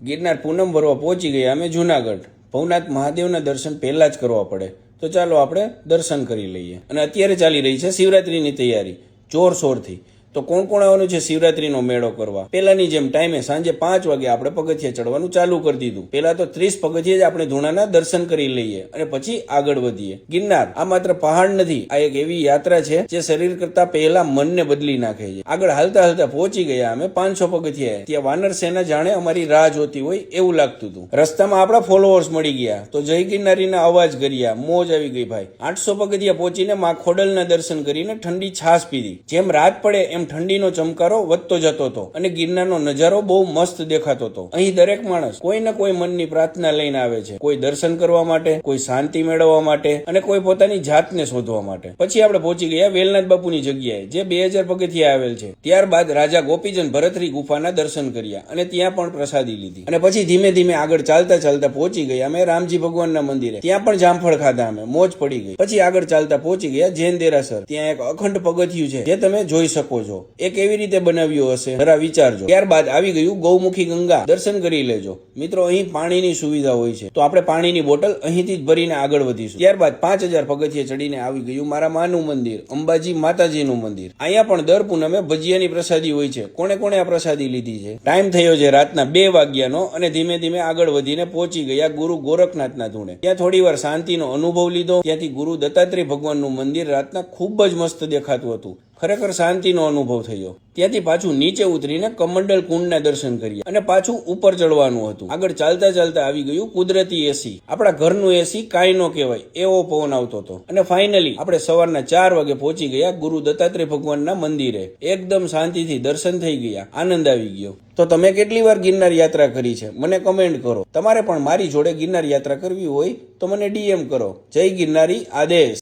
ગિરનાર પૂનમ ભરવા પહોંચી ગયા અમે જુનાગઢ. ભવનાથ મહાદેવના દર્શન પહેલા જ કરવા પડે, તો ચાલો આપણે દર્શન કરી લઈએ. અને અત્યારે ચાલી રહી છે શિવરાત્રીની તૈયારી જોરશોરથી. તો કોણ કોણ આવવાનું છે શિવરાત્રીનો મેળો કરવા? પેલાની જેમ ટાઈમે સાંજે 5 વાગે આપણે પગથિયા ચડવાનું ચાલુ કરી દીધું. પેલા તો 30 પગથિયે જ આપણે ધૂણાના દર્શન કરી લઈએ અને પછી આગળ વધીએ. ગિરનાર આ માત્ર પહાડ નથી, આ એક એવી યાત્રા છે જે શરીર કરતા પહેલા મનને બદલી નાખે છે. આગળ હાલતા હાલતા પહોંચી ગયા અમે 500 પગથિયા. ત્યાં વાનર સેના જાણે અમારી રાહ જોતી હોય એવું લાગતું હતું. રસ્તામાં આપણા ફોલોઅર્સ મળી ગયા તો જય ગિરનારીના અવાજ કર્યા, મોજ આવી ગઈ ભાઈ. 800 પગથિયા પહોંચીને માં ખોડલના દર્શન કરીને ઠંડી છાશ પીધી. જેમ રાત પડે એમ ઠંડીનો ચમકારો વધતો જતો હતો અને ગિરનારનો નજારો બહુ મસ્ત દેખાતો હતો. અહીં દરેક માણસ કોઈ ને કોઈ મનની પ્રાર્થના લઈને આવે છે. કોઈ દર્શન કરવા માટે, કોઈ શાંતિ મેળવવા માટે અને કોઈ પોતાની જાતને શોધવા માટે. પછી આપણે પહોંચી ગયા વેલનાથ બાપુની જગ્યાએ, જે 2000 પગથિયા આવેલ છે. ત્યારબાદ રાજા ગોપીચંદ ભરતરી ગુફાના દર્શન કર્યા અને ત્યાં પણ પ્રસાદી લીધી. અને પછી ધીમે ધીમે આગળ ચાલતા ચાલતા પહોંચી ગયા અમે રામજી ભગવાનના મંદિરે. ત્યાં પણ જામફળ ખાધા અમે, મોજ પડી ગઈ. પછી આગળ ચાલતા પહોંચી ગયા જૈન દેરાસર. ત્યાં એક અખંડ પગથિયું છે જે તમે જોઈ શકો છો. કેવી રીતે બનાવ્યું હશે જરા વિચારજો. ત્યારબાદ આવી ગયું ગૌમુખી ગંગા, દર્શન કરી લેજો. મિત્રો અહીં પાણીની સુવિધા હોય છે, તો આપણે પાણીની બોટલ અહીંથી જ ભરીને આગળ વધીશું. ત્યારબાદ 5000 પગથિયે ચડીને આવી ગયું મારા માનું મંદિર, અંબાજી માતાજીનું મંદિર. અહીંયા પણ દર પૂનમે ભજીયાની પ્રસાદી હોય છે. કોણે કોણે આ પ્રસાદી લીધી છે? ટાઈમ થયો છે રાતના 2 વાગ્યાનો અને ધીમે ધીમે આગળ વધીને પહોંચી ગયા ગુરુ ગોરખનાથના ધૂણે. ત્યાં થોડી વાર શાંતિનો અનુભવ લીધો. ત્યાંથી ગુરુ દત્તાત્રેય ભગવાનનું મંદિર રાતના ખૂબ જ મસ્ત દેખાતું હતું. ખરેખર શાંતિનો અનુભવ થયો. ત્યાંથી પાછું નીચે ઉતરીને કમંડલ કુંડના દર્શન કર્યા અને પાછું ઉપર ચડવાનું હતું. આગળ ચાલતા ચાલતા આવી ગયું કુદરતી એસી. આપણા ઘરનું એસી કાંઈ ન કહેવાય એવો પવન આવતો હતો. અને ફાઇનલી આપણે સવારના 4 વાગે પહોંચી ગયા ગુરુ દત્તાત્રેય ભગવાનના મંદિરે. એકદમ શાંતિથી દર્શન થઈ ગયા, આનંદ આવી ગયો. તો તમે કેટલી વાર ગિરનાર યાત્રા કરી છે મને કમેન્ટ કરો. તમારે પણ મારી જોડે ગિરનાર યાત્રા કરવી હોય તો મને DM કરો. જય ગિરનારી આદેશ.